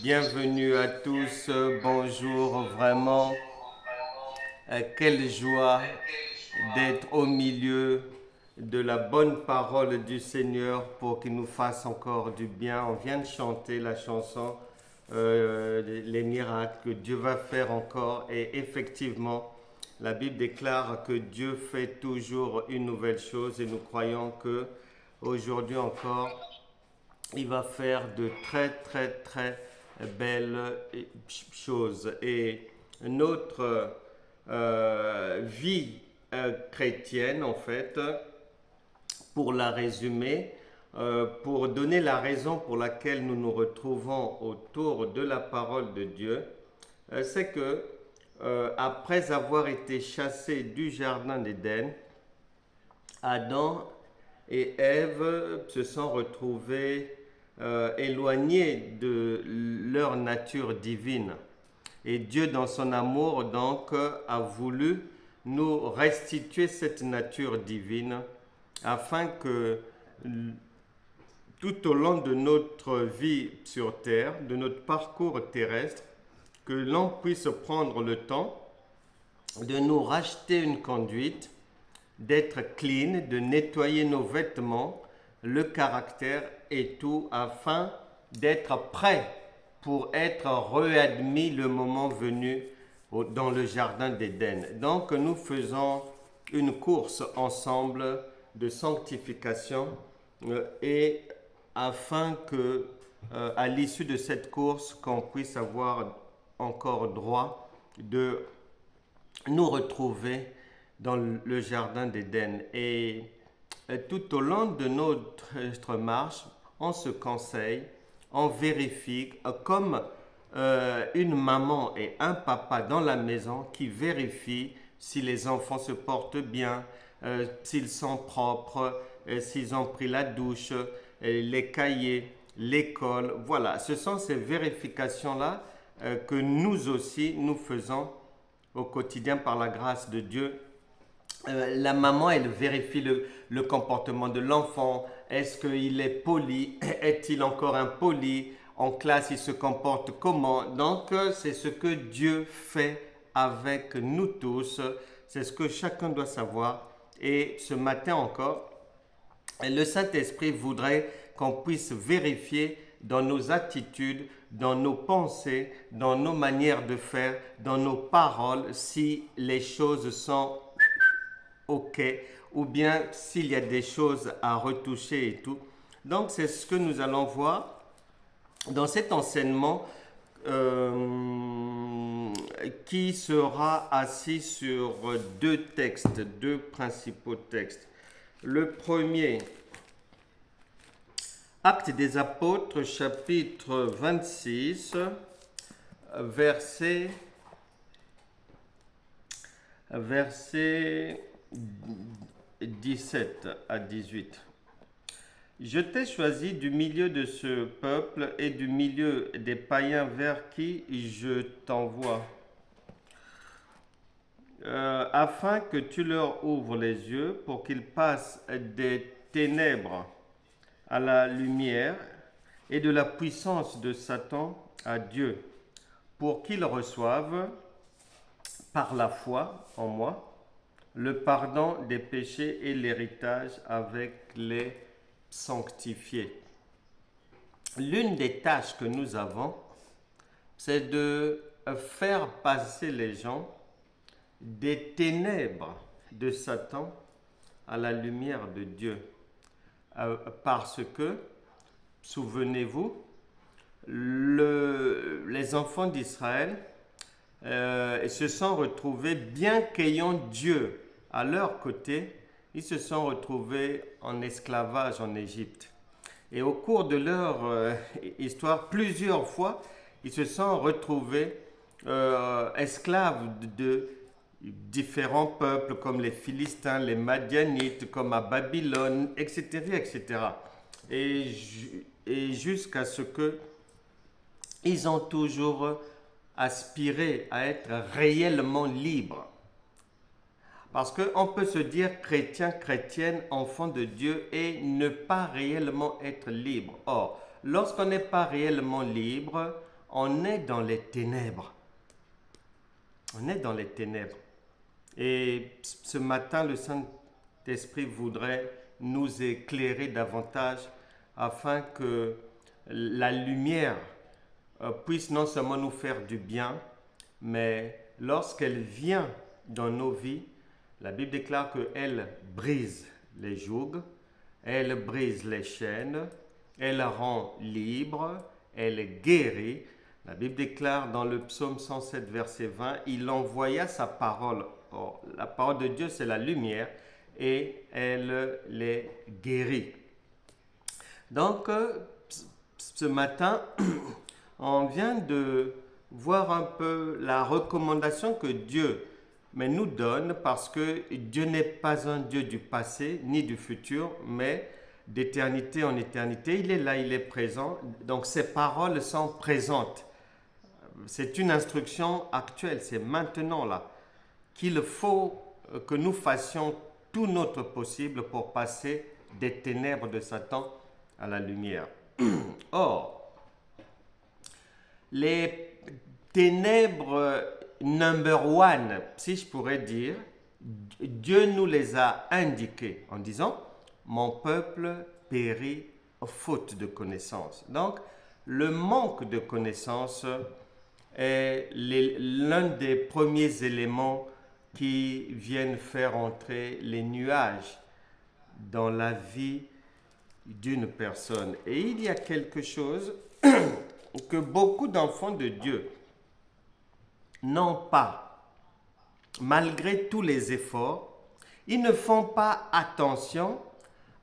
Bienvenue à tous, bonjour, vraiment, quelle joie d'être au milieu de la bonne parole du Seigneur pour qu'il nous fasse encore du bien. On vient de chanter la chanson Les miracles que Dieu va faire encore et effectivement, la Bible déclare que Dieu fait toujours une nouvelle chose et nous croyons que aujourd'hui encore, il va faire de très très très belles choses. Et notre vie chrétienne, en fait, pour la résumer, pour donner la raison pour laquelle nous nous retrouvons autour de la parole de Dieu, c'est que après avoir été chassés du jardin d'Éden, Adam et Ève se sont retrouvés éloignés de leur nature divine. Et Dieu, dans son amour, donc, a voulu nous restituer cette nature divine afin que tout au long de notre vie sur Terre, de notre parcours terrestre, que l'on puisse prendre le temps de nous racheter une conduite, d'être clean, de nettoyer nos vêtements, le caractère et tout, afin d'être prêt pour être réadmis le moment venu dans le jardin d'Éden. Donc nous faisons une course ensemble de sanctification et afin que à l'issue de cette course qu'on puisse avoir encore droit de nous retrouver dans le jardin d'Éden. Et tout au long de notre marche, on se conseille, on vérifie, comme une maman et un papa dans la maison qui vérifient si les enfants se portent bien, s'ils sont propres, s'ils ont pris la douche, les cahiers, l'école. Voilà, ce sont ces vérifications-là que nous aussi, nous faisons au quotidien par la grâce de Dieu. La maman, elle vérifie le comportement de l'enfant. Est-ce qu'il est poli? Est-il encore impoli? En classe, il se comporte comment? Donc, c'est ce que Dieu fait avec nous tous. C'est ce que chacun doit savoir. Et ce matin encore, le Saint-Esprit voudrait qu'on puisse vérifier dans nos attitudes, dans nos pensées, dans nos manières de faire, dans nos paroles, si les choses sont OK, ou bien s'il y a des choses à retoucher et tout. Donc c'est ce que nous allons voir dans cet enseignement qui sera assis sur deux textes, deux principaux textes. Le premier, Actes des Apôtres, chapitre 26, verset 17 à 18. Je t'ai choisi du milieu de ce peuple et du milieu des païens vers qui je t'envoie, afin que tu leur ouvres les yeux pour qu'ils passent des ténèbres à la lumière et de la puissance de Satan à Dieu, pour qu'ils reçoivent par la foi en moi le pardon des péchés et l'héritage avec les sanctifiés. L'une des tâches que nous avons, c'est de faire passer les gens des ténèbres de Satan à la lumière de Dieu. Parce que, souvenez-vous, les enfants d'Israël se sont retrouvés, bien qu'ayant Dieu à leur côté, ils se sont retrouvés en esclavage en Égypte. Et au cours de leur histoire, plusieurs fois, ils se sont retrouvés esclaves de différents peuples comme les Philistins, les Madianites, comme à Babylone, etc. etc. Et jusqu'à ce que ils ont toujours aspiré à être réellement libres. Parce qu'on peut se dire chrétien, chrétienne, enfant de Dieu et ne pas réellement être libre. Or, lorsqu'on n'est pas réellement libre, on est dans les ténèbres. On est dans les ténèbres. Et ce matin, le Saint-Esprit voudrait nous éclairer davantage afin que la lumière puisse non seulement nous faire du bien, mais lorsqu'elle vient dans nos vies, la Bible déclare qu'elle brise les jougs, elle brise les chaînes, elle rend libre, elle guérit. La Bible déclare dans le psaume 107, verset 20, « Il envoya sa parole ». Or, la parole de Dieu, c'est la lumière, et elle les guérit. Donc, ce matin, on vient de voir un peu la recommandation que Dieu nous donne, parce que Dieu n'est pas un Dieu du passé ni du futur, mais d'éternité en éternité. Il est là, il est présent, donc ses paroles sont présentes. C'est une instruction actuelle, c'est maintenant là qu'il faut que nous fassions tout notre possible pour passer des ténèbres de Satan à la lumière. Or, les ténèbres number one, si je pourrais dire, Dieu nous les a indiquées en disant « Mon peuple périt faute de connaissance ». Donc, le manque de connaissance est l'un des premiers éléments qui viennent faire entrer les nuages dans la vie d'une personne. Et il y a quelque chose que beaucoup d'enfants de Dieu n'ont pas. Malgré tous les efforts, ils ne font pas attention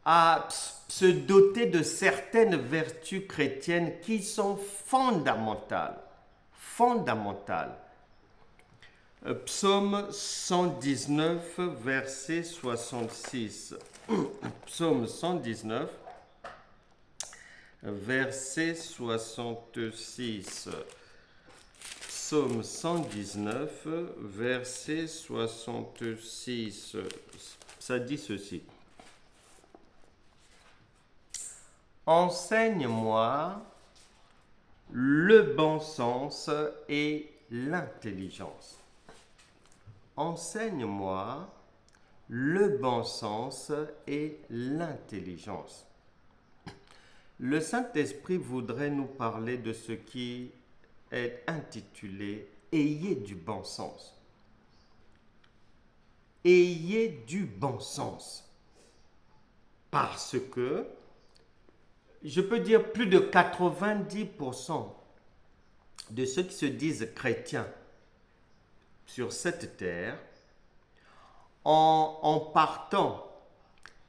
à se doter de certaines vertus chrétiennes qui sont fondamentales. Fondamentales. Psaume 119, verset 66. Psaume 119, verset 66. Psaume 119, verset 66. Ça dit ceci. Enseigne-moi le bon sens et l'intelligence. Enseigne-moi le bon sens et l'intelligence. Le Saint-Esprit voudrait nous parler de ce qui est intitulé « Ayez du bon sens ». Ayez du bon sens. Parce que, je peux dire plus de 90% de ceux qui se disent chrétiens sur cette terre, en partant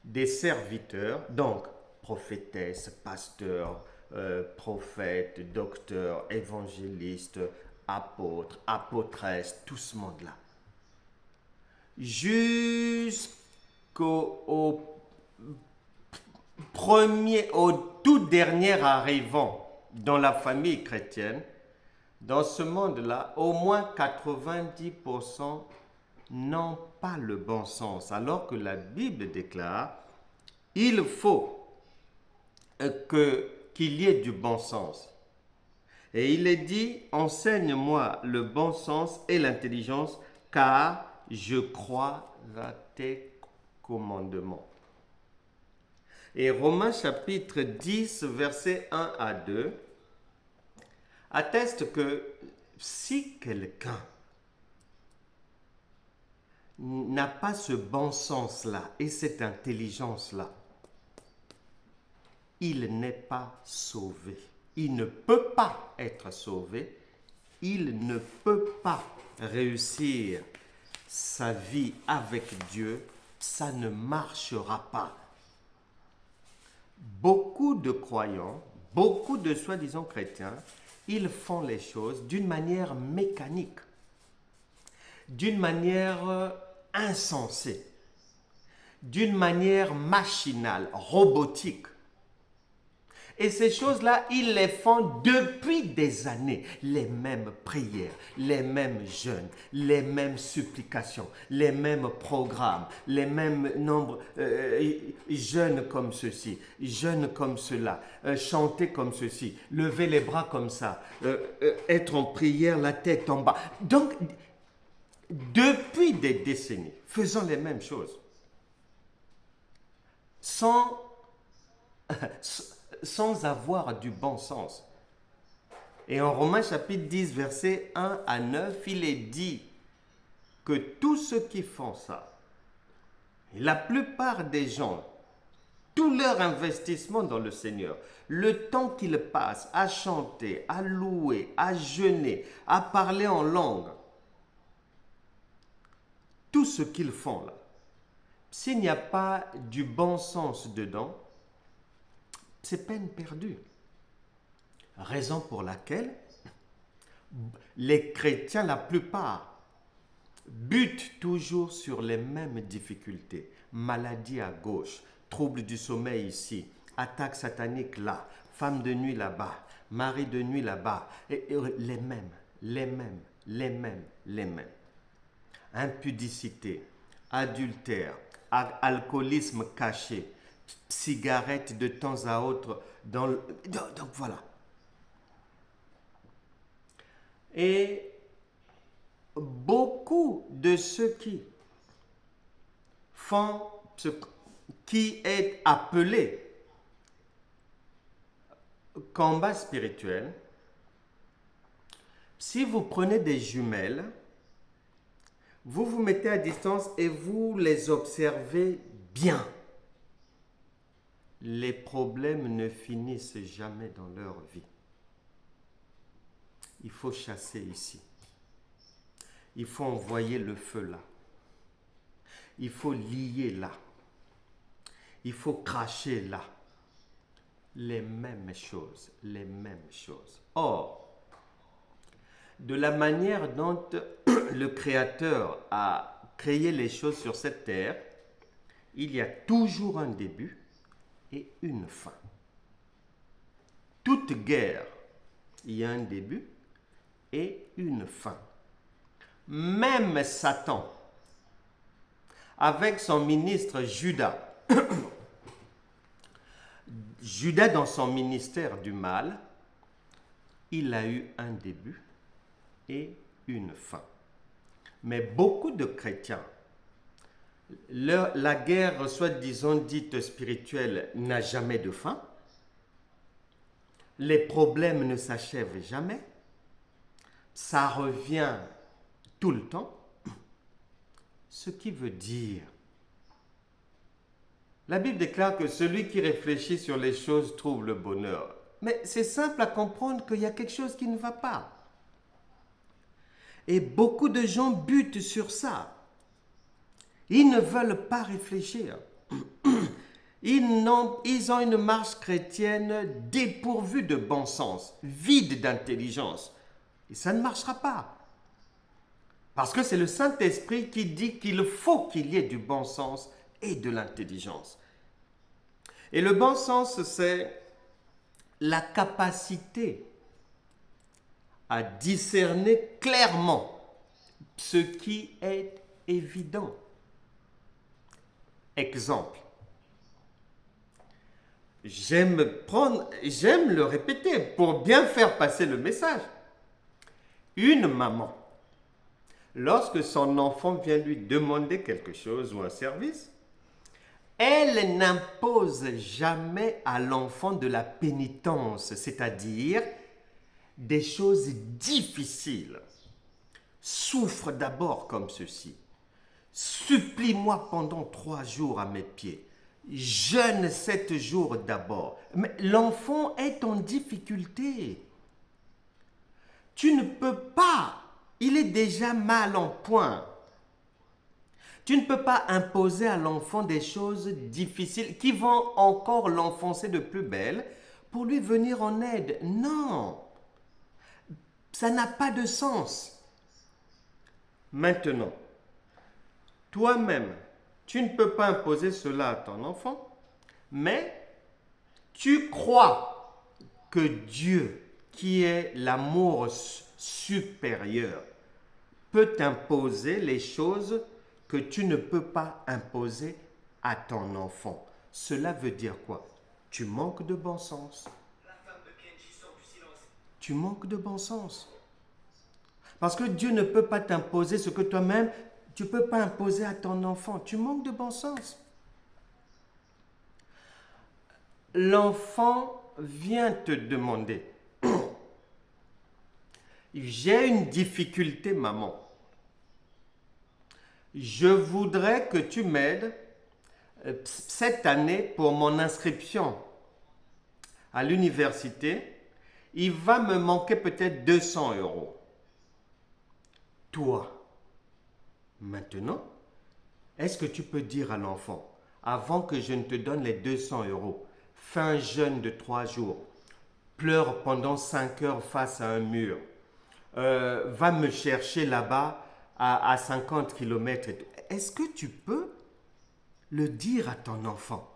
des serviteurs, donc prophétesses, pasteurs, prophètes, docteurs, évangélistes, apôtres, apôtresses, tout ce monde-là, jusqu'au tout dernier arrivant dans la famille chrétienne, dans ce monde-là, au moins 90% n'ont pas le bon sens, alors que la Bible déclare il faut qu'il y ait du bon sens. Et il est dit, enseigne-moi le bon sens et l'intelligence, car je crois à tes commandements. Et Romains chapitre 10, versets 1 à 2, atteste que si quelqu'un n'a pas ce bon sens-là et cette intelligence-là, il n'est pas sauvé. Il ne peut pas être sauvé. Il ne peut pas réussir sa vie avec Dieu. Ça ne marchera pas. Beaucoup de croyants, beaucoup de soi-disant chrétiens, ils font les choses d'une manière mécanique, d'une manière insensée, d'une manière machinale, robotique. Et ces choses-là, ils les font depuis des années. Les mêmes prières, les mêmes jeûnes, les mêmes supplications, les mêmes programmes, les mêmes nombres, jeûnes comme ceci, jeûnes comme cela, chanter comme ceci, lever les bras comme ça, être en prière, la tête en bas. Donc, depuis des décennies, faisons les mêmes choses. Sans avoir du bon sens. Et en Romains chapitre 10, versets 1 à 9, il est dit que tous ceux qui font ça, la plupart des gens, tout leur investissement dans le Seigneur, le temps qu'ils passent à chanter, à louer, à jeûner, à parler en langue, tout ce qu'ils font là, s'il n'y a pas du bon sens dedans, c'est peine perdue. Raison pour laquelle les chrétiens, la plupart, butent toujours sur les mêmes difficultés. Maladie à gauche, troubles du sommeil ici, attaque satanique là, femme de nuit là-bas, mari de nuit là-bas. Et les mêmes. Impudicité, adultère, alcoolisme caché, cigarette de temps à autre. Donc voilà. Et beaucoup de ceux qui font ce qui est appelé combat spirituel, si vous prenez des jumelles, vous vous mettez à distance et vous les observez bien. Les problèmes ne finissent jamais dans leur vie. Il faut chasser ici. Il faut envoyer le feu là. Il faut lier là. Il faut cracher là. Les mêmes choses. Or, de la manière dont le Créateur a créé les choses sur cette terre, il y a toujours un début et une fin. Toute guerre, il y a un début et une fin. Même Satan, avec son ministre Judas, Judas dans son ministère du mal, il a eu un début et une fin. Mais beaucoup de chrétiens, la guerre, soi-disant dite spirituelle, n'a jamais de fin. Les problèmes ne s'achèvent jamais. Ça revient tout le temps. Ce qui veut dire, la Bible déclare que celui qui réfléchit sur les choses trouve le bonheur. Mais c'est simple à comprendre qu'il y a quelque chose qui ne va pas. Et beaucoup de gens butent sur ça. Ils ne veulent pas réfléchir. Ils ont une marche chrétienne dépourvue de bon sens, vide d'intelligence. Et ça ne marchera pas. Parce que c'est le Saint-Esprit qui dit qu'il faut qu'il y ait du bon sens et de l'intelligence. Et le bon sens, c'est la capacité à discerner clairement ce qui est évident. Exemple. J'aime le répéter pour bien faire passer le message. Une maman, lorsque son enfant vient lui demander quelque chose ou un service, elle n'impose jamais à l'enfant de la pénitence, c'est-à-dire des choses difficiles. Souffre d'abord comme ceci. Supplie-moi pendant 3 jours à mes pieds. Jeûne 7 jours d'abord. Mais l'enfant est en difficulté. Tu ne peux pas. Il est déjà mal en point. Tu ne peux pas imposer à l'enfant des choses difficiles qui vont encore l'enfoncer de plus belle pour lui venir en aide. Non. Ça n'a pas de sens. Maintenant, toi-même, tu ne peux pas imposer cela à ton enfant, mais tu crois que Dieu, qui est l'amour supérieur, peut t'imposer les choses que tu ne peux pas imposer à ton enfant. Cela veut dire quoi? Tu manques de bon sens. Tu manques de bon sens. Parce que Dieu ne peut pas t'imposer ce que toi-même, tu ne peux pas imposer à ton enfant. Tu manques de bon sens. L'enfant vient te demander, j'ai une difficulté, maman. Je voudrais que tu m'aides cette année pour mon inscription à l'université. Il va me manquer peut-être 200 euros. Toi, maintenant, est-ce que tu peux dire à l'enfant, avant que je ne te donne les 200 euros, fais un jeûne de 3 jours, pleure pendant 5 heures face à un mur, va me chercher là-bas à 50 km. Est-ce que tu peux le dire à ton enfant?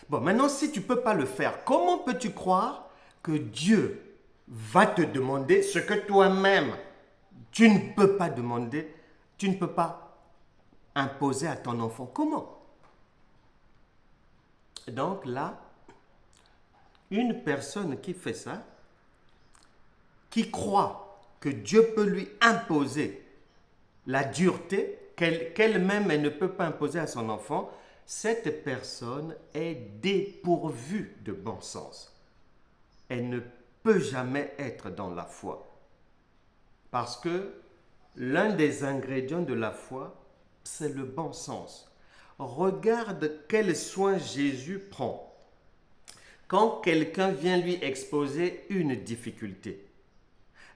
Bon, maintenant, si tu ne peux pas le faire, comment peux-tu croire que Dieu va te demander ce que toi-même, tu ne peux pas demander, tu ne peux pas imposer à ton enfant? Comment? Donc là, une personne qui fait ça, qui croit que Dieu peut lui imposer la dureté qu'elle-même elle ne peut pas imposer à son enfant, cette personne est dépourvue de bon sens. Elle ne peut jamais être dans la foi. Parce que l'un des ingrédients de la foi, c'est le bon sens. Regarde quel soin Jésus prend quand quelqu'un vient lui exposer une difficulté.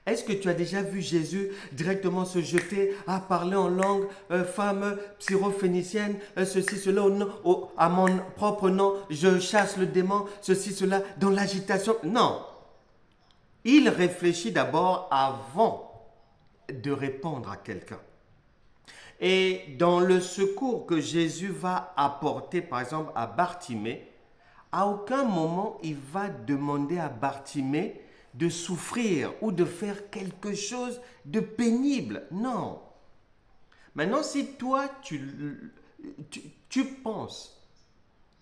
Est-ce que tu as déjà vu Jésus directement se jeter à parler en langue, femme syrophénicienne, ceci, cela, à mon propre nom, je chasse le démon, ceci, cela, dans l'agitation? Non. Il réfléchit d'abord avant de répondre à quelqu'un. Et dans le secours que Jésus va apporter, par exemple, à Bartimée, à aucun moment il va demander à Bartimée de souffrir ou de faire quelque chose de pénible. Non. Maintenant, si toi, tu penses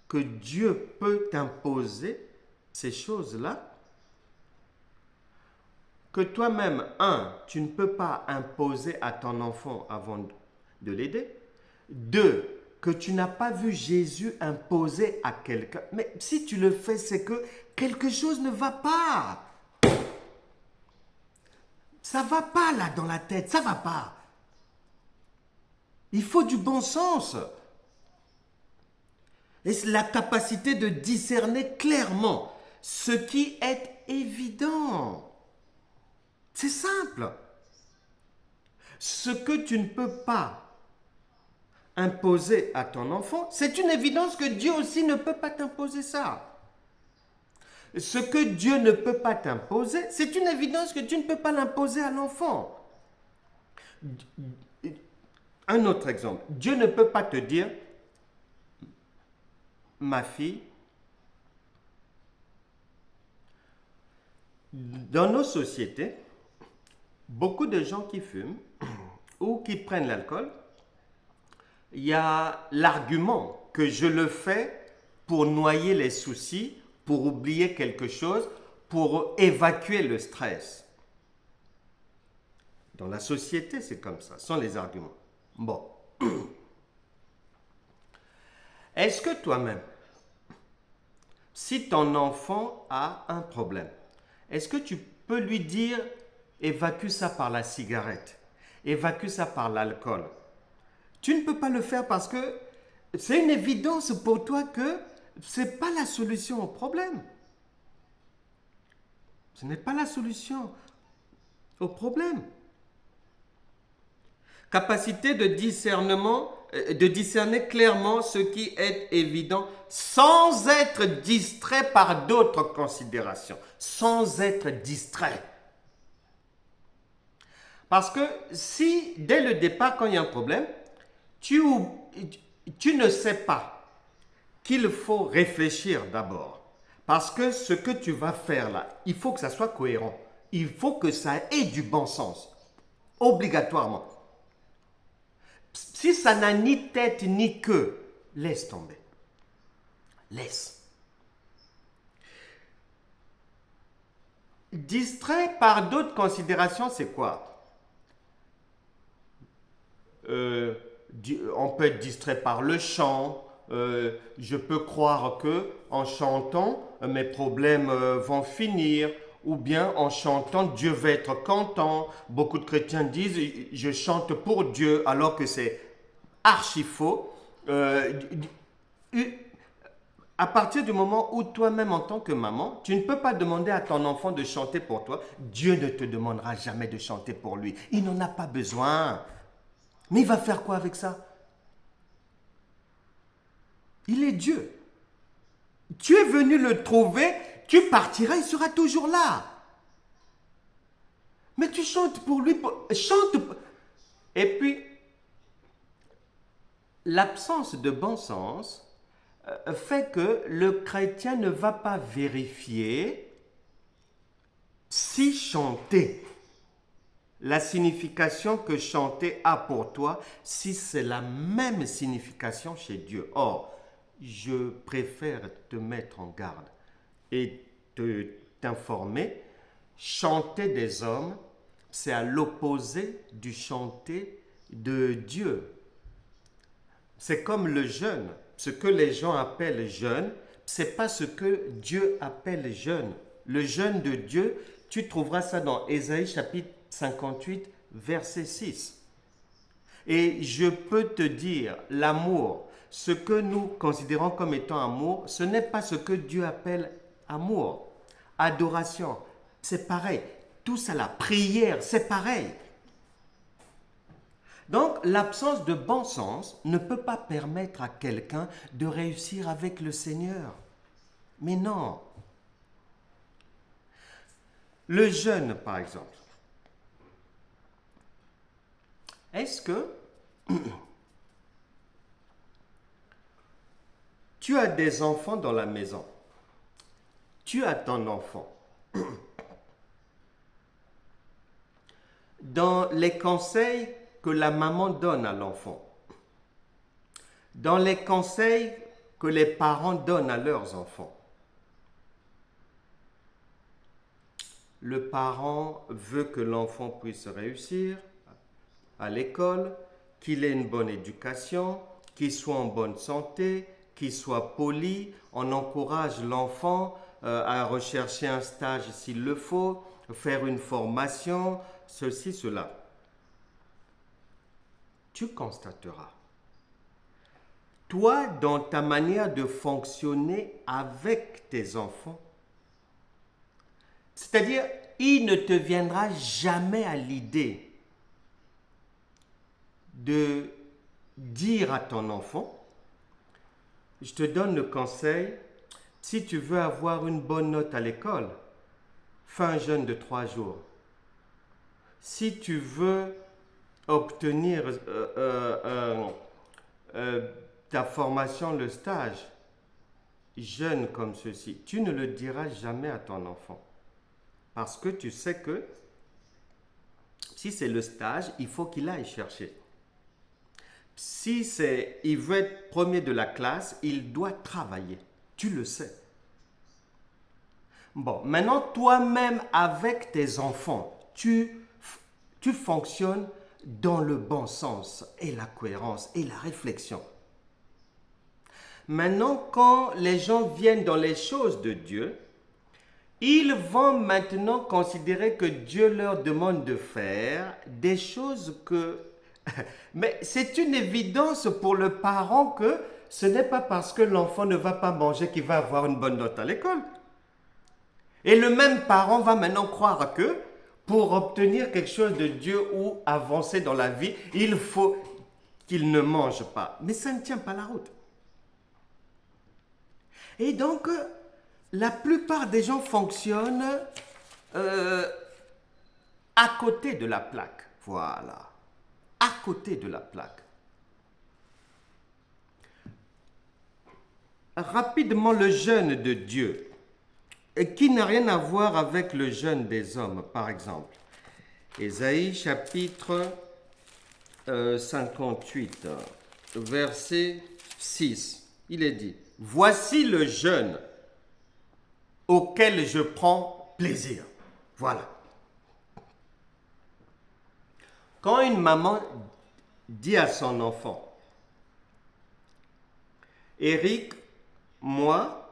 que Dieu peut t'imposer ces choses-là, que toi-même, tu ne peux pas imposer à ton enfant avant de l'aider. 2, que tu n'as pas vu Jésus imposer à quelqu'un. Mais si tu le fais, c'est que quelque chose ne va pas. Ça ne va pas là dans la tête, ça ne va pas. Il faut du bon sens. Et la capacité de discerner clairement ce qui est évident. C'est simple. Ce que tu ne peux pas imposer à ton enfant, c'est une évidence que Dieu aussi ne peut pas t'imposer ça. Ce que Dieu ne peut pas t'imposer, c'est une évidence que tu ne peux pas l'imposer à l'enfant. Un autre exemple. Dieu ne peut pas te dire, ma fille, dans nos sociétés, beaucoup de gens qui fument ou qui prennent l'alcool, il y a l'argument que je le fais pour noyer les soucis, pour oublier quelque chose, pour évacuer le stress. Dans la société, c'est comme ça, ce sont les arguments. Bon. Est-ce que toi-même, si ton enfant a un problème, est-ce que tu peux lui dire, évacue ça par la cigarette, évacue ça par l'alcool? Tu ne peux pas le faire parce que c'est une évidence pour toi que ce n'est pas la solution au problème. Ce n'est pas la solution au problème. Capacité de discernement, de discerner clairement ce qui est évident sans être distrait par d'autres considérations. Sans être distrait. Parce que si, dès le départ, quand il y a un problème, tu ne sais pas qu'il faut réfléchir d'abord. Parce que ce que tu vas faire là, il faut que ça soit cohérent. Il faut que ça ait du bon sens. Obligatoirement. Si ça n'a ni tête ni queue, laisse tomber. Laisse. Distrait par d'autres considérations, c'est quoi? On peut être distrait par le chant. Je peux croire que en chantant, mes problèmes vont finir. Ou bien en chantant, Dieu va être content. Beaucoup de chrétiens disent, je chante pour Dieu, alors que c'est archi faux. À partir du moment où toi-même, en tant que maman, tu ne peux pas demander à ton enfant de chanter pour toi, Dieu ne te demandera jamais de chanter pour lui. Il n'en a pas besoin. Mais il va faire quoi avec ça? Il est Dieu. Tu es venu le trouver, tu partiras, il sera toujours là. Mais tu chantes pour lui, chante. Et puis, l'absence de bon sens fait que le chrétien ne va pas vérifier si chanter, la signification que chanter a pour toi, si c'est la même signification chez Dieu. Or, je préfère te mettre en garde et t'informer, chanter des hommes, c'est à l'opposé du chanter de Dieu. C'est comme le jeûne. Ce que les gens appellent jeûne, c'est pas ce que Dieu appelle jeûne. Le jeûne de Dieu, tu trouveras ça dans Ésaïe chapitre 58, verset 6. Et je peux te dire, l'amour, ce que nous considérons comme étant amour, ce n'est pas ce que Dieu appelle amour. Adoration, c'est pareil. Tout ça, la prière, c'est pareil. Donc, l'absence de bon sens ne peut pas permettre à quelqu'un de réussir avec le Seigneur. Mais non. Le jeûne, par exemple. Est-ce que tu as des enfants dans la maison? Tu as ton enfant. Dans les conseils que la maman donne à l'enfant, dans les conseils que les parents donnent à leurs enfants, le parent veut que l'enfant puisse réussir à l'école, qu'il ait une bonne éducation, qu'il soit en bonne santé, qu'il soit poli. On encourage l'enfant à rechercher un stage s'il le faut, faire une formation, ceci, cela. Tu constateras, toi, dans ta manière de fonctionner avec tes enfants, c'est-à-dire, il ne te viendra jamais à l'idée de dire à ton enfant, je te donne le conseil, si tu veux avoir une bonne note à l'école, fais un jeûne de 3 jours. Si tu veux obtenir ta formation, le stage, jeûne comme ceci. Tu ne le diras jamais à ton enfant. Parce que tu sais que si c'est le stage, il faut qu'il aille chercher. Si il veut être premier de la classe, il doit travailler. Tu le sais. Bon, maintenant, toi-même, avec tes enfants, tu fonctionnes dans le bon sens et la cohérence et la réflexion. Maintenant, quand les gens viennent dans les choses de Dieu, ils vont maintenant considérer que Dieu leur demande de faire des choses que... Mais c'est une évidence pour le parent que ce n'est pas parce que l'enfant ne va pas manger qu'il va avoir une bonne note à l'école. Et le même parent va maintenant croire que pour obtenir quelque chose de Dieu ou avancer dans la vie, il faut qu'il ne mange pas. Mais ça ne tient pas la route. Et donc, la plupart des gens fonctionnent à côté de la plaque. Voilà. À côté de la plaque. Rapidement, le jeûne de Dieu. qui n'a rien à voir avec le jeûne des hommes, par exemple. Ésaïe chapitre 58, verset 6, il est dit, « Voici le jeûne auquel je prends plaisir. » Voilà. Quand une maman dit à son enfant, « Eric, moi,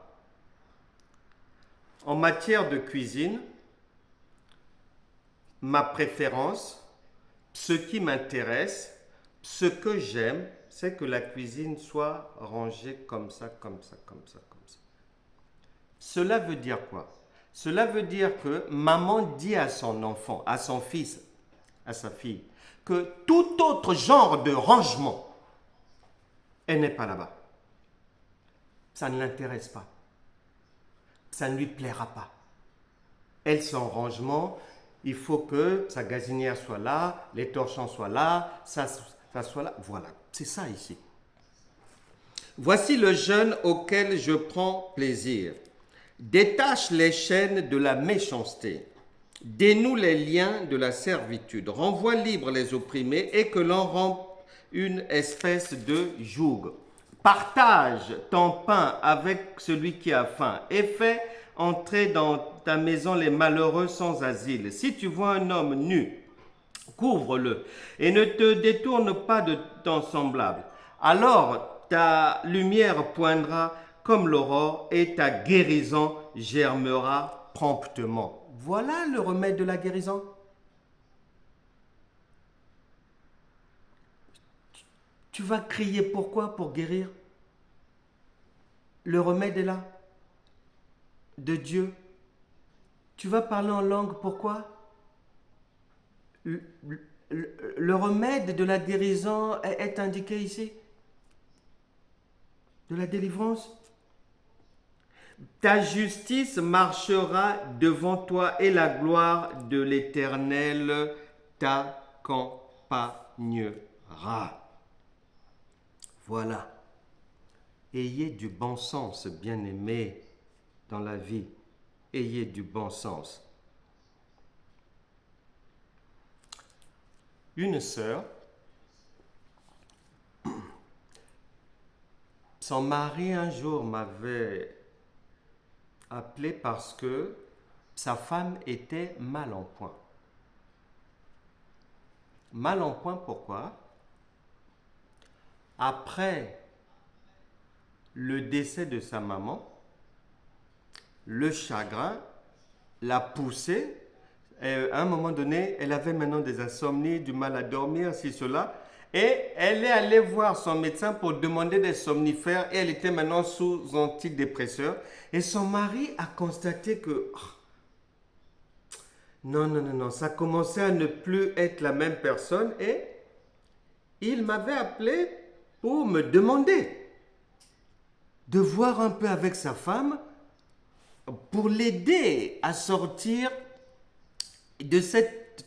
en matière de cuisine, ma préférence, ce qui m'intéresse, ce que j'aime, c'est que la cuisine soit rangée comme ça, comme ça, comme ça, comme ça. » Cela veut dire quoi? Cela veut dire que maman dit à son enfant, à son fils, à sa fille, que tout autre genre de rangement, elle n'est pas là-bas. Ça ne l'intéresse pas. Ça ne lui plaira pas. Elle, son rangement, il faut que sa gazinière soit là, les torchons soient là, ça soit là. Voilà, c'est ça ici. Voici le jeûne auquel je prends plaisir. Détache les chaînes de la méchanceté. Dénoue les liens de la servitude. Renvoie libre les opprimés et que l'on rompe une espèce de joug. Partage ton pain avec celui qui a faim et fais entrer dans ta maison les malheureux sans asile. Si tu vois un homme nu, couvre-le et ne te détourne pas de ton semblable. Alors ta lumière poindra comme l'aurore et ta guérison germera promptement. Voilà le remède de la guérison. Tu vas crier pourquoi pour guérir? Le remède est là, de Dieu. Tu vas parler en langue, pourquoi? Le remède de la guérison est indiqué ici. De la délivrance. Ta justice marchera devant toi et la gloire de l'Éternel t'accompagnera. Voilà. Ayez du bon sens, bien-aimés, dans la vie. Ayez du bon sens. Une sœur, son mari un jour m'avait appelé parce que sa femme était mal en point. Mal en point, pourquoi? Après le décès de sa maman, le chagrin l'a poussée. À un moment donné, elle avait maintenant des insomnies, du mal à dormir, ci, cela. Et elle est allée voir son médecin pour demander des somnifères et elle était maintenant sous antidépresseurs. Et son mari a constaté que non, ça commençait à ne plus être la même personne et il m'avait appelé pour me demander de voir un peu avec sa femme pour l'aider à sortir de cette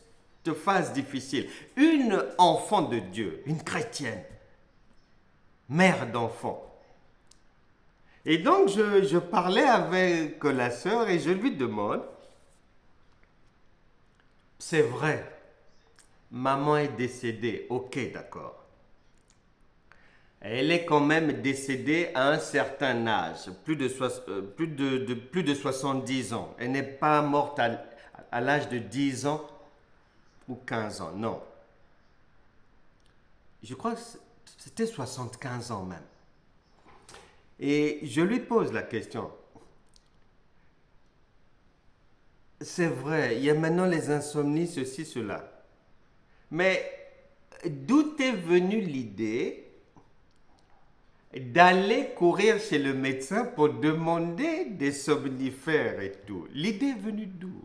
phase difficile. Une enfant de Dieu, une chrétienne, mère d'enfant. Et donc, je parlais avec la sœur et je lui demande, c'est vrai, maman est décédée, ok, d'accord. Elle est quand même décédée à un certain âge, plus de 70 ans. Elle n'est pas morte à l'âge de 10 ans ou 15 ans, non. Je crois que c'était 75 ans même. Et je lui pose la question. C'est vrai, il y a maintenant les insomnies, ceci, cela. Mais d'où est venue l'idée d'aller courir chez le médecin pour demander des somnifères et tout? L'idée est venue d'où?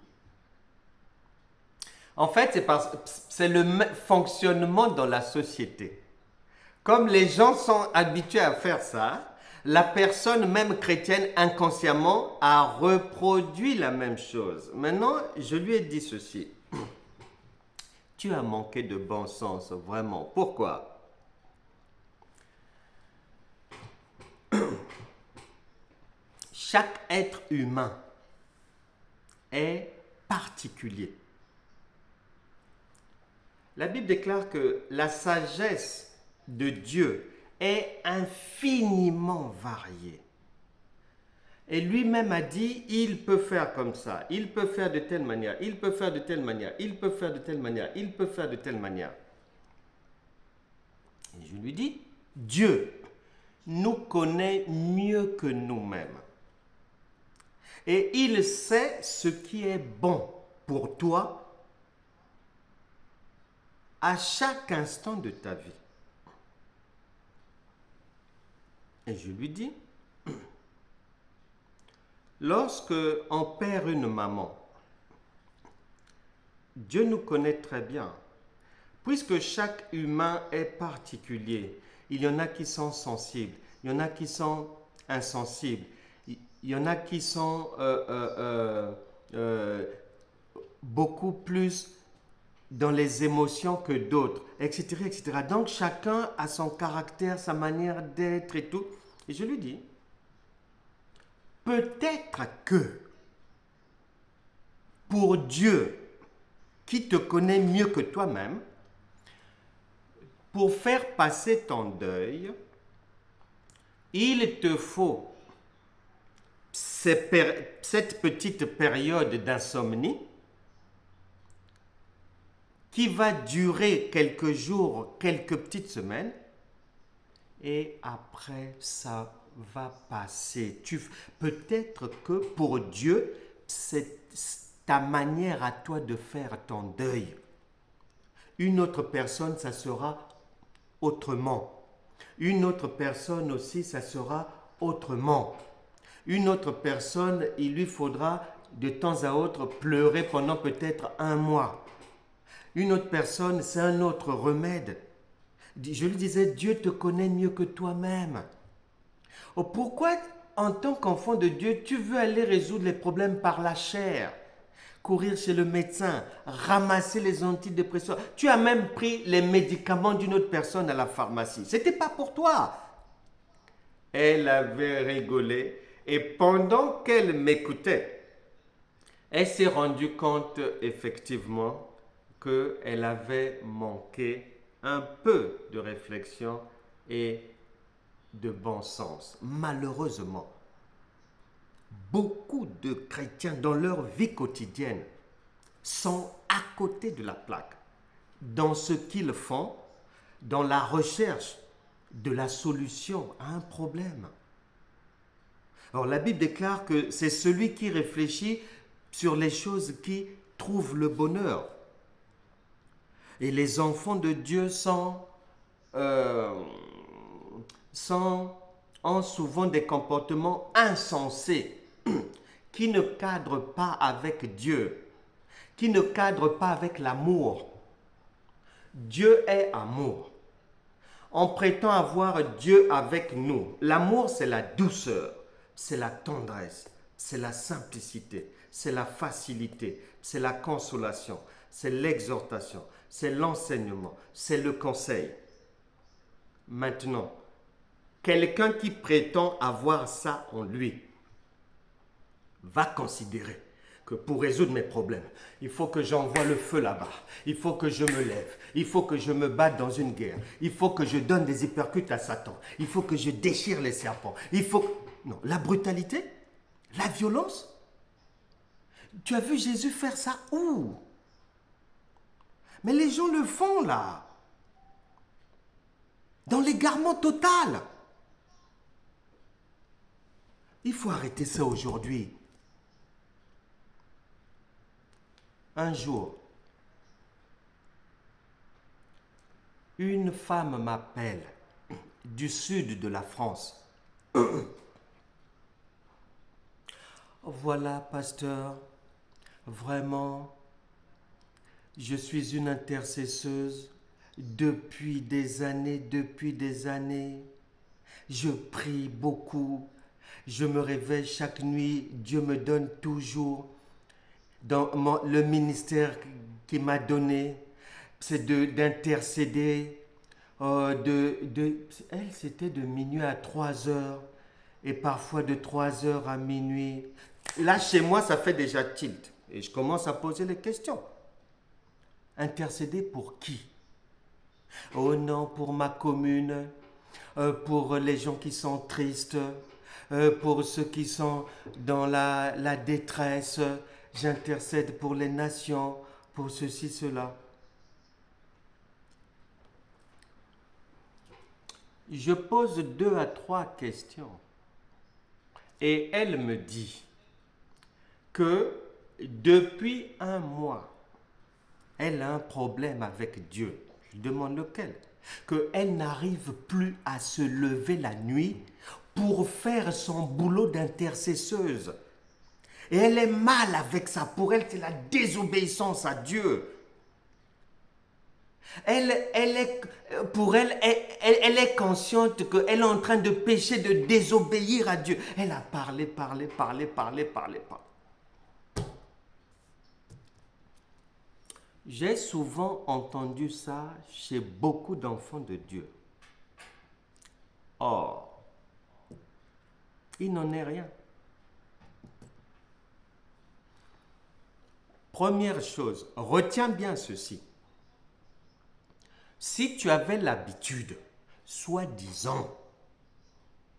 En fait, c'est le fonctionnement dans la société. Comme les gens sont habitués à faire ça, la personne, même chrétienne, inconsciemment, a reproduit la même chose. Maintenant, je lui ai dit ceci. Tu as manqué de bon sens, vraiment. Pourquoi? Chaque être humain est particulier. La Bible déclare que la sagesse de Dieu est infiniment variée. Et lui-même a dit, il peut faire comme ça, il peut faire de telle manière, il peut faire de telle manière, il peut faire de telle manière, il peut faire de telle manière. Et je lui dis, Dieu nous connaît mieux que nous-mêmes. Et il sait ce qui est bon pour toi à chaque instant de ta vie. Et je lui dis, lorsque on perd une maman, Dieu nous connaît très bien. Puisque chaque humain est particulier, il y en a qui sont sensibles, il y en a qui sont insensibles, il y en a qui sont beaucoup plus dans les émotions que d'autres, etc., etc. Donc chacun a son caractère, sa manière d'être et tout. Et je lui dis, peut-être que pour Dieu, qui te connaît mieux que toi-même, pour faire passer ton deuil, il te faut cette petite période d'insomnie qui va durer quelques jours, quelques petites semaines, et après ça va passer. Peut-être que pour Dieu, c'est ta manière à toi de faire ton deuil. Une autre personne, ça sera autrement. Une autre personne aussi, ça sera autrement. Une autre personne, il lui faudra de temps à autre pleurer pendant peut-être un mois. Une autre personne, c'est un autre remède. Je lui disais, Dieu te connaît mieux que toi-même. Pourquoi, en tant qu'enfant de Dieu, tu veux aller résoudre les problèmes par la chair? Courir chez le médecin, ramasser les antidépresseurs. Tu as même pris les médicaments d'une autre personne à la pharmacie. C'était pas pour toi. Elle avait rigolé et pendant qu'elle m'écoutait, elle s'est rendue compte effectivement qu'elle avait manqué un peu de réflexion et de bon sens. Malheureusement, beaucoup de chrétiens dans leur vie quotidienne sont à côté de la plaque dans ce qu'ils font, dans la recherche de la solution à un problème. Alors la Bible déclare que c'est celui qui réfléchit sur les choses qui trouve le bonheur. Et les enfants de Dieu ont souvent des comportements insensés qui ne cadrent pas avec Dieu, qui ne cadrent pas avec l'amour. Dieu est amour. On prétend avoir Dieu avec nous. L'amour, c'est la douceur, c'est la tendresse, c'est la simplicité, c'est la facilité, c'est la consolation, c'est l'exhortation, c'est l'enseignement, c'est le conseil. Maintenant, quelqu'un qui prétend avoir ça en lui va considérer que pour résoudre mes problèmes, il faut que j'envoie le feu là-bas, il faut que je me lève, il faut que je me batte dans une guerre, il faut que je donne des hypercutes à Satan, il faut que je déchire les serpents, il faut... Non, la brutalité, la violence. Tu as vu Jésus faire ça où? Mais les gens le font là, dans l'égarement total. Il faut arrêter ça aujourd'hui. Un jour, une femme m'appelle du sud de la France. Voilà, pasteur, vraiment, je suis une intercesseuse depuis des années. Je prie beaucoup. Je me réveille chaque nuit. Dieu me donne toujours dans le ministère qu'il m'a donné, c'est d'intercéder. Elle, c'était de minuit à 3 heures et parfois de 3 heures à minuit. Là, chez moi, ça fait déjà tilt. Et je commence à poser les questions. Intercéder pour qui? Oh non, pour ma commune, pour les gens qui sont tristes, pour ceux qui sont dans la détresse. J'intercède pour les nations, pour ceci, cela. Je pose 2 à 3 questions. Et elle me dit que depuis un mois, elle a un problème avec Dieu. Je demande lequel? Qu'elle n'arrive plus à se lever la nuit pour faire son boulot d'intercesseuse. Et elle est mal avec ça. Pour elle, c'est la désobéissance à Dieu. Pour elle, elle est consciente qu'elle est en train de pécher, de désobéir à Dieu. Elle a parlé. J'ai souvent entendu ça chez beaucoup d'enfants de Dieu. Or, il n'en est rien. Première chose, retiens bien ceci. Si tu avais l'habitude, soi-disant,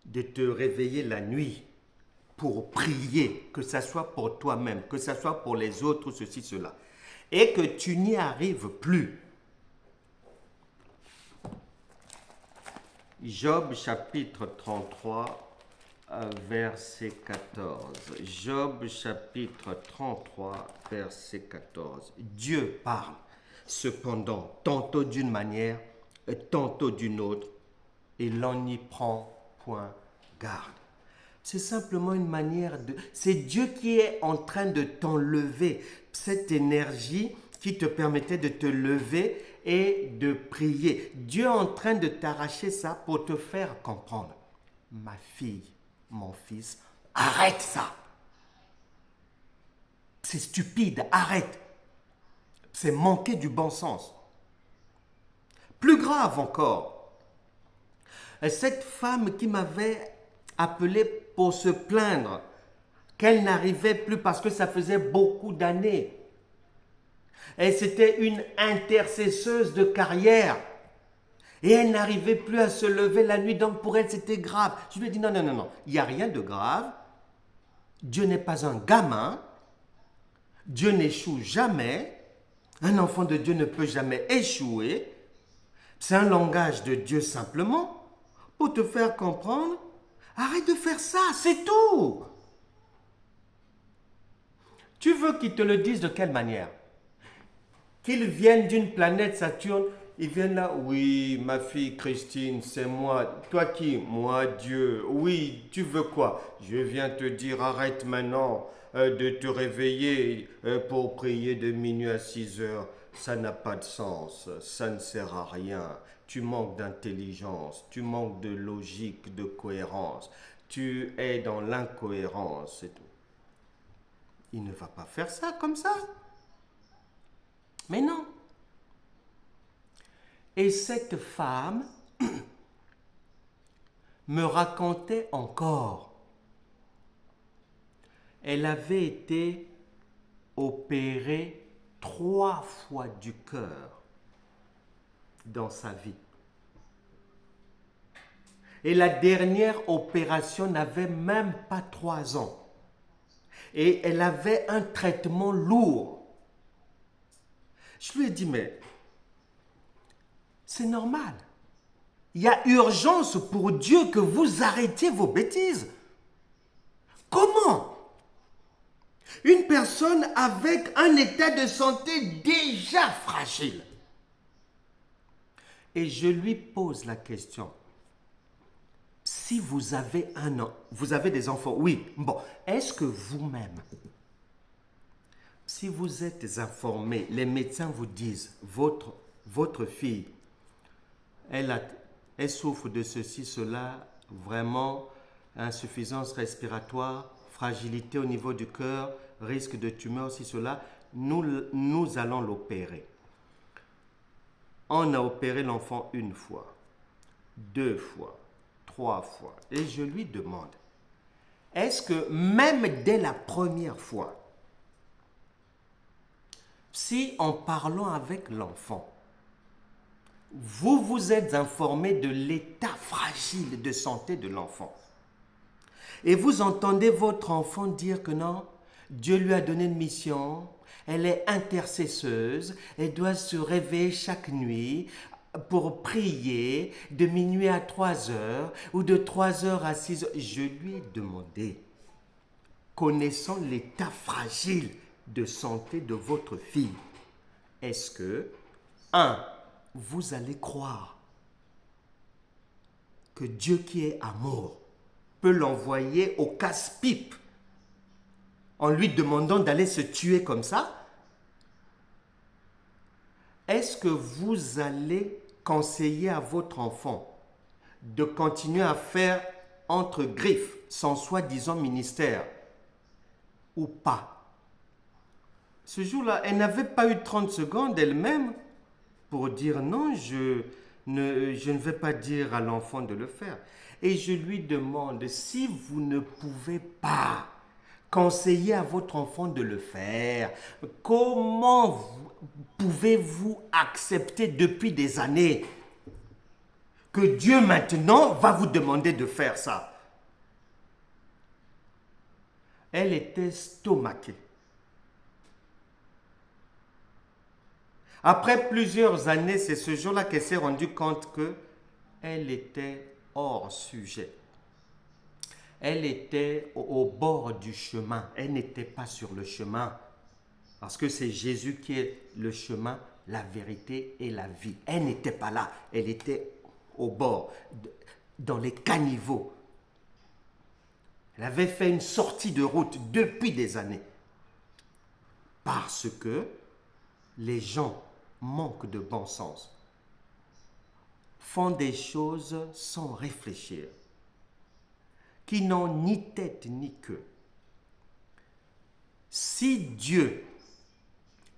de te réveiller la nuit pour prier, que ce soit pour toi-même, que ce soit pour les autres, ceci, cela, et que tu n'y arrives plus. Job chapitre 33, verset 14. Job chapitre 33, verset 14. Dieu parle, cependant, tantôt d'une manière, et tantôt d'une autre, et l'on n'y prend point garde. C'est simplement une manière de... C'est Dieu qui est en train de t'enlever cette énergie qui te permettait de te lever et de prier. Dieu est en train de t'arracher ça pour te faire comprendre. Ma fille, mon fils, arrête ça. C'est stupide, arrête. C'est manquer du bon sens. Plus grave encore, cette femme qui m'avait appelé pour se plaindre qu'elle n'arrivait plus parce que ça faisait beaucoup d'années. Et c'était une intercesseuse de carrière. Et elle n'arrivait plus à se lever la nuit, donc pour elle c'était grave. Je lui ai dit non, il n'y a rien de grave. Dieu n'est pas un gamin. Dieu n'échoue jamais. Un enfant de Dieu ne peut jamais échouer. C'est un langage de Dieu simplement pour te faire comprendre. Arrête de faire ça, c'est tout. Tu veux qu'il te le dise de quelle manière? Qu'ils viennent d'une planète Saturne, ils viennent là, oui, ma fille Christine, c'est moi. Toi qui? Moi, Dieu. Oui, tu veux quoi? Je viens te dire, arrête maintenant de te réveiller pour prier de minuit à 6 heures. Ça n'a pas de sens, ça ne sert à rien. Tu manques d'intelligence, tu manques de logique, de cohérence. Tu es dans l'incohérence, c'est tout. Il ne va pas faire ça comme ça. Mais non. Et cette femme me racontait encore. Elle avait été opérée 3 fois du cœur dans sa vie. Et la dernière opération n'avait même pas 3 ans. Et elle avait un traitement lourd. Je lui ai dit, mais c'est normal. Il y a urgence pour Dieu que vous arrêtiez vos bêtises. Comment? Une personne avec un état de santé déjà fragile. Et je lui pose la question. Si vous avez vous avez des enfants, oui, bon, est-ce que vous-même, si vous êtes informé, les médecins vous disent, votre fille, elle souffre de ceci, cela, vraiment, insuffisance respiratoire, fragilité au niveau du cœur, risque de tumeur, ceci, cela, nous allons l'opérer. On a opéré l'enfant 1 fois, 2 fois, 3 fois. Et je lui demande, est-ce que même dès la première fois, si en parlant avec l'enfant, vous vous êtes informé de l'état fragile de santé de l'enfant, et vous entendez votre enfant dire que non, Dieu lui a donné une mission, elle est intercesseuse, elle doit se réveiller chaque nuit pour prier de minuit à 3 heures ou de 3 heures à 6 heures. Je lui ai demandé, connaissant l'état fragile de santé de votre fille, est-ce que, vous allez croire que Dieu qui est amour peut l'envoyer au casse-pipe en lui demandant d'aller se tuer comme ça? Est-ce que vous allez conseiller à votre enfant de continuer à faire entre griffes son soi-disant ministère ou pas? Ce jour-là, elle n'avait pas eu 30 secondes elle-même pour dire non, je ne vais pas dire à l'enfant de le faire. Et je lui demande, si vous ne pouvez pas conseiller à votre enfant de le faire, comment pouvez-vous accepter depuis des années que Dieu maintenant va vous demander de faire ça? Elle était stomaquée. Après plusieurs années, c'est ce jour-là qu'elle s'est rendue compte qu'elle était hors sujet. Elle était au bord du chemin. Elle n'était pas sur le chemin. Parce que c'est Jésus qui est le chemin, la vérité et la vie. Elle n'était pas là. Elle était au bord, dans les caniveaux. Elle avait fait une sortie de route depuis des années. Parce que les gens manquent de bon sens, font des choses sans réfléchir, qui n'ont ni tête ni queue. Si Dieu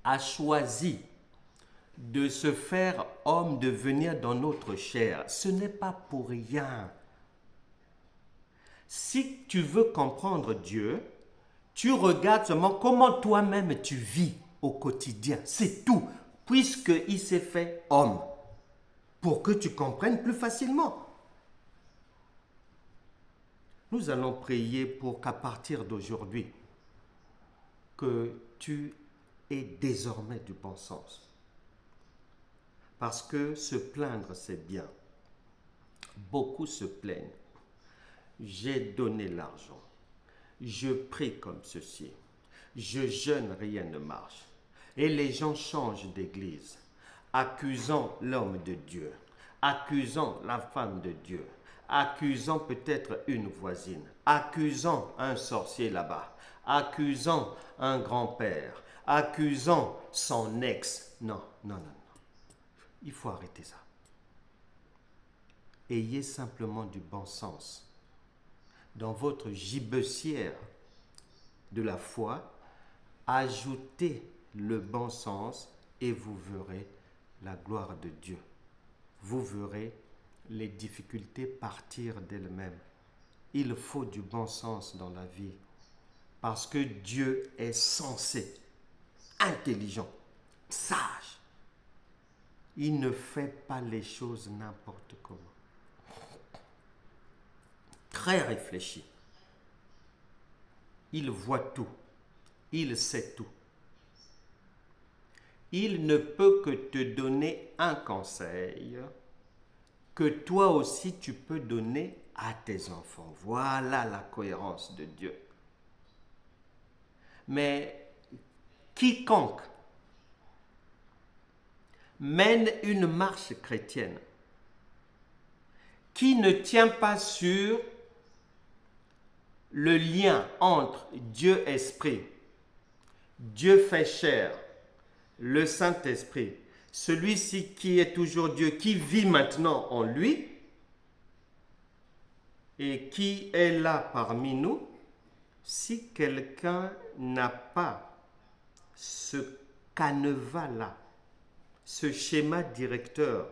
a choisi de se faire homme, de venir dans notre chair, ce n'est pas pour rien. Si tu veux comprendre Dieu, tu regardes seulement comment toi-même tu vis au quotidien. C'est tout, puisqu'il s'est fait homme, pour que tu comprennes plus facilement. Nous allons prier pour qu'à partir d'aujourd'hui, que tu aies désormais du bon sens. Parce que se plaindre, c'est bien. Beaucoup se plaignent. J'ai donné l'argent. Je prie comme ceci. Je jeûne, rien ne marche. Et les gens changent d'église, accusant l'homme de Dieu, accusant la femme de Dieu, accusant peut-être une voisine, accusant un sorcier là-bas, accusant un grand-père, accusant son ex. Non, non, non, non. Il faut arrêter ça. Ayez simplement du bon sens. Dans votre gibecière de la foi, ajoutez le bon sens et vous verrez la gloire de Dieu. Vous verrez les difficultés partir d'elles-mêmes. Il faut du bon sens dans la vie parce que Dieu est sensé, intelligent, sage. Il ne fait pas les choses n'importe comment. Très réfléchi. Il voit tout. Il sait tout. Il ne peut que te donner un conseil que toi aussi tu peux donner à tes enfants. Voilà la cohérence de Dieu. Mais quiconque mène une marche chrétienne qui ne tient pas sur le lien entre Dieu Esprit, Dieu fait chair, le Saint-Esprit, celui-ci qui est toujours Dieu, qui vit maintenant en lui et qui est là parmi nous, si quelqu'un n'a pas ce canevas-là, ce schéma directeur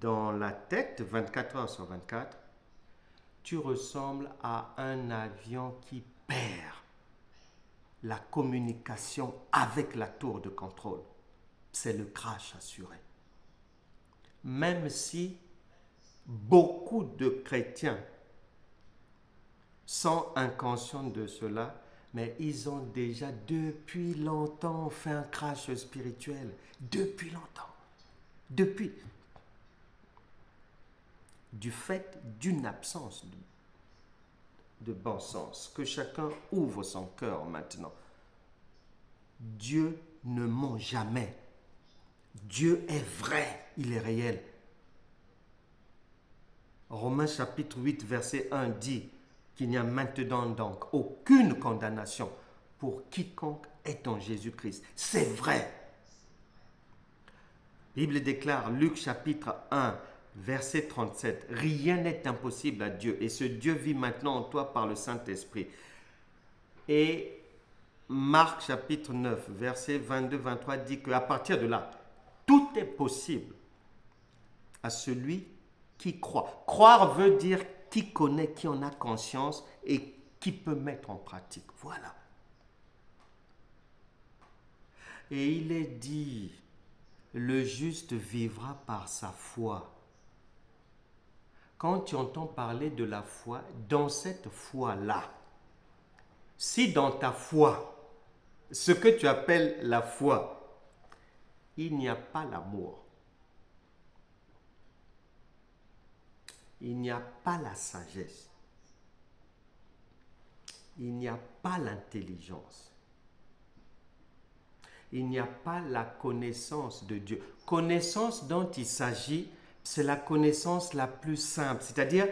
dans la tête 24 heures sur 24, tu ressembles à un avion qui perd la communication avec la tour de contrôle. C'est le crash assuré. Même si beaucoup de chrétiens sont inconscients de cela, mais ils ont déjà depuis longtemps fait un crash spirituel. Depuis longtemps. Depuis. Du fait d'une absence de bon sens. Que chacun ouvre son cœur maintenant. Dieu ne ment jamais. Dieu est vrai, il est réel. Romains chapitre 8, verset 1 dit qu'il n'y a maintenant donc aucune condamnation pour quiconque est en Jésus-Christ. C'est vrai. La Bible déclare, Luc chapitre 1, verset 37, « Rien n'est impossible à Dieu, et ce Dieu vit maintenant en toi par le Saint-Esprit. » Et Marc chapitre 9, verset 22-23 dit qu'à partir de là, tout est possible à celui qui croit. Croire veut dire qui connaît, qui en a conscience et qui peut mettre en pratique. Voilà. Et il est dit, le juste vivra par sa foi. Quand tu entends parler de la foi, dans cette foi-là, si dans ta foi, ce que tu appelles la foi, il n'y a pas l'amour, il n'y a pas la sagesse, il n'y a pas l'intelligence, il n'y a pas la connaissance de Dieu. Connaissance dont il s'agit, c'est la connaissance la plus simple, c'est-à-dire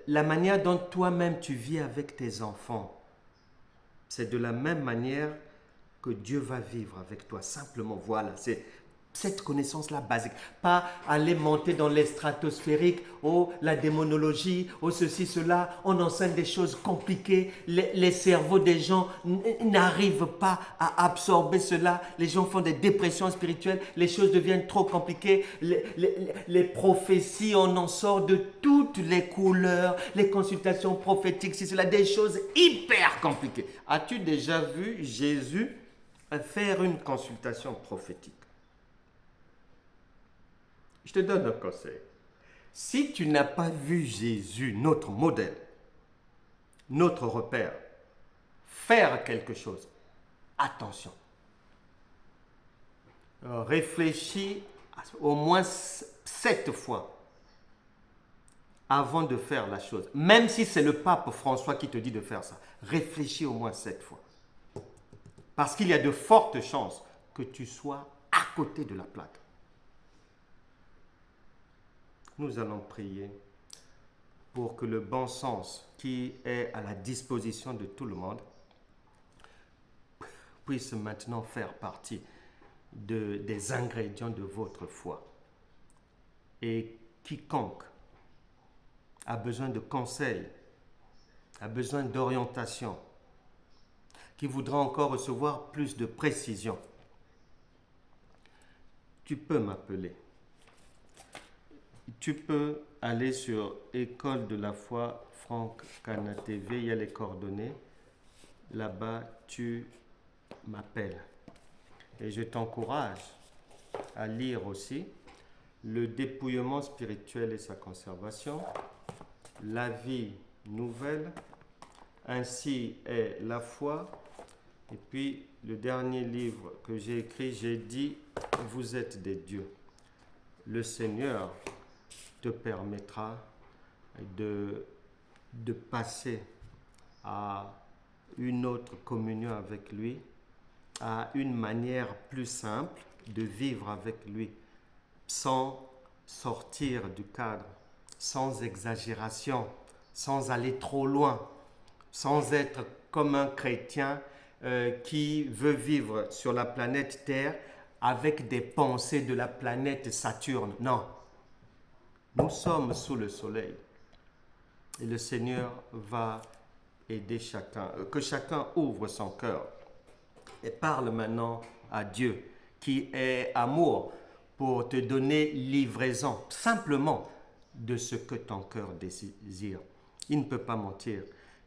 la manière dont toi-même tu vis avec tes enfants. C'est de la même manière que Dieu va vivre avec toi. Simplement, voilà, c'est cette connaissance-là basique. Pas aller monter dans les stratosphériques, oh, la démonologie, oh, ceci, cela. On enseigne des choses compliquées. Les cerveaux des gens n'arrivent pas à absorber cela. Les gens font des dépressions spirituelles. Les choses deviennent trop compliquées. Les prophéties, on en sort de toutes les couleurs. Les consultations prophétiques, c'est cela, des choses hyper compliquées. As-tu déjà vu Jésus faire une consultation prophétique? Je te donne un conseil. Si tu n'as pas vu Jésus, notre modèle, notre repère, faire quelque chose, attention. Réfléchis au moins 7 fois avant de faire la chose. Même si c'est le pape François qui te dit de faire ça, réfléchis au moins 7 fois. Parce qu'il y a de fortes chances que tu sois à côté de la plaque. Nous allons prier pour que le bon sens qui est à la disposition de tout le monde puisse maintenant faire partie des ingrédients de votre foi. Et quiconque a besoin de conseils, a besoin d'orientation, qui voudra encore recevoir plus de précision, tu peux m'appeler. Tu peux aller sur École de la foi Franck Cana TV, il y a les coordonnées. Là-bas, tu m'appelles. Et je t'encourage à lire aussi Le dépouillement spirituel et sa conservation, La vie nouvelle, Ainsi est la foi. Et puis, le dernier livre que j'ai écrit, j'ai dit, vous êtes des dieux. Le Seigneur te permettra de passer à une autre communion avec lui, à une manière plus simple de vivre avec lui, sans sortir du cadre, sans exagération, sans aller trop loin, sans être comme un chrétien qui veut vivre sur la planète Terre avec des pensées de la planète Saturne. Non. Nous sommes sous le soleil et le Seigneur va aider chacun. Que chacun ouvre son cœur et parle maintenant à Dieu qui est amour pour te donner livraison simplement de ce que ton cœur désire. Il ne peut pas mentir.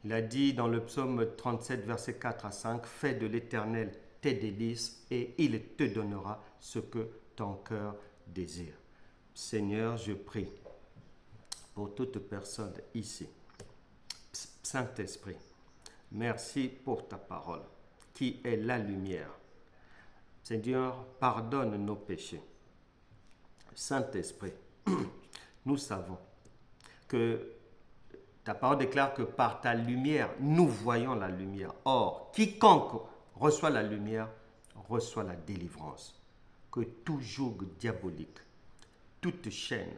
Il a dit dans le psaume 37, versets 4 à 5, « Fais de l'Éternel tes délices et il te donnera ce que ton cœur désire. » Seigneur, je prie pour toute personne ici. Saint-Esprit, merci pour ta parole qui est la lumière. Seigneur, pardonne nos péchés. Saint-Esprit, nous savons que ta parole déclare que par ta lumière, nous voyons la lumière. Or, quiconque reçoit la lumière reçoit la délivrance. Que tout joug diabolique, toute chaîne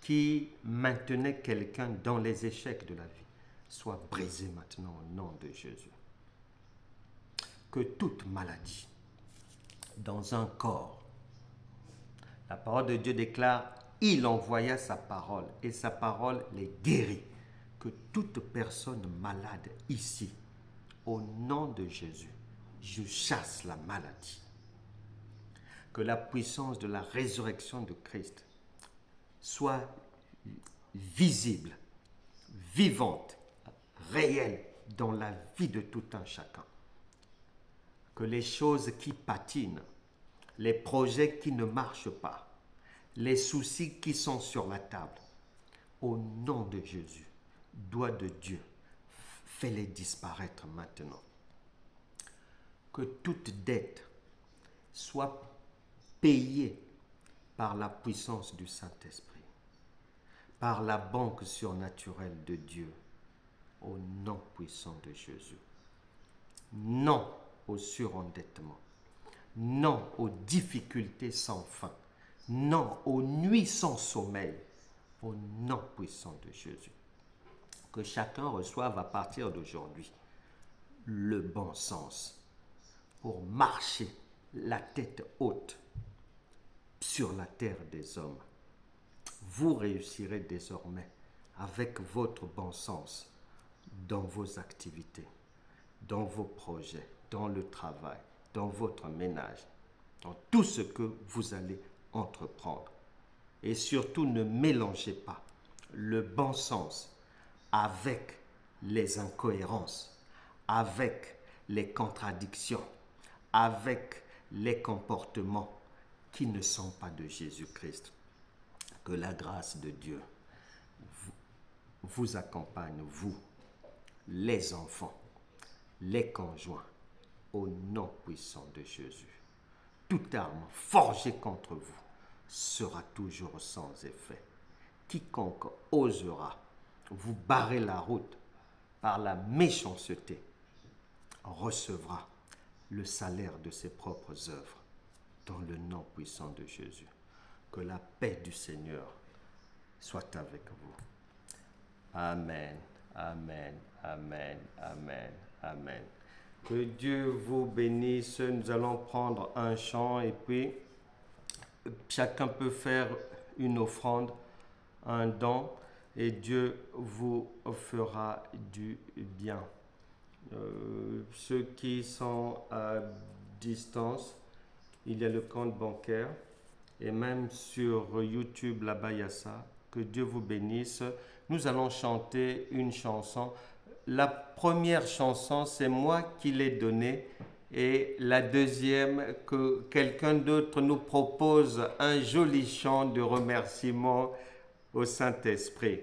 qui maintenait quelqu'un dans les échecs de la vie soit brisée maintenant au nom de Jésus. Que toute maladie dans un corps, la parole de Dieu déclare, il envoya sa parole et sa parole les guérit. Que toute personne malade ici, au nom de Jésus, je chasse la maladie. Que la puissance de la résurrection de Christ soit visible, vivante, réelle dans la vie de tout un chacun. Que les choses qui patinent, les projets qui ne marchent pas, les soucis qui sont sur la table, au nom de Jésus, doigt de Dieu, fais-les disparaître maintenant. Que toute dette soit payée par la puissance du Saint-Esprit, par la banque surnaturelle de Dieu, au nom puissant de Jésus. Non au surendettement, non aux difficultés sans fin, non aux nuits sans sommeil, au nom puissant de Jésus. Que chacun reçoive à partir d'aujourd'hui le bon sens pour marcher la tête haute sur la terre des hommes. Vous réussirez désormais avec votre bon sens dans vos activités, dans vos projets, dans le travail, dans votre ménage, dans tout ce que vous allez entreprendre. Et surtout, ne mélangez pas le bon sens avec les incohérences, avec les contradictions, avec les comportements qui ne sont pas de Jésus-Christ. Que la grâce de Dieu vous accompagne, vous, les enfants, les conjoints, au nom puissant de Jésus. Toute arme forgée contre vous sera toujours sans effet. Quiconque osera vous barrer la route par la méchanceté recevra le salaire de ses propres œuvres dans le nom puissant de Jésus. Que la paix du Seigneur soit avec vous. Amen, amen, amen, amen, amen. Que Dieu vous bénisse. Nous allons prendre un chant et puis chacun peut faire une offrande, un don, et Dieu vous fera du bien. Ceux qui sont à distance, il y a le compte bancaire, et même sur YouTube, là-bas, il y a ça. Que Dieu vous bénisse. Nous allons chanter une chanson. La première chanson, c'est moi qui l'ai donnée. Et la deuxième, que quelqu'un d'autre nous propose un joli chant de remerciement au Saint-Esprit.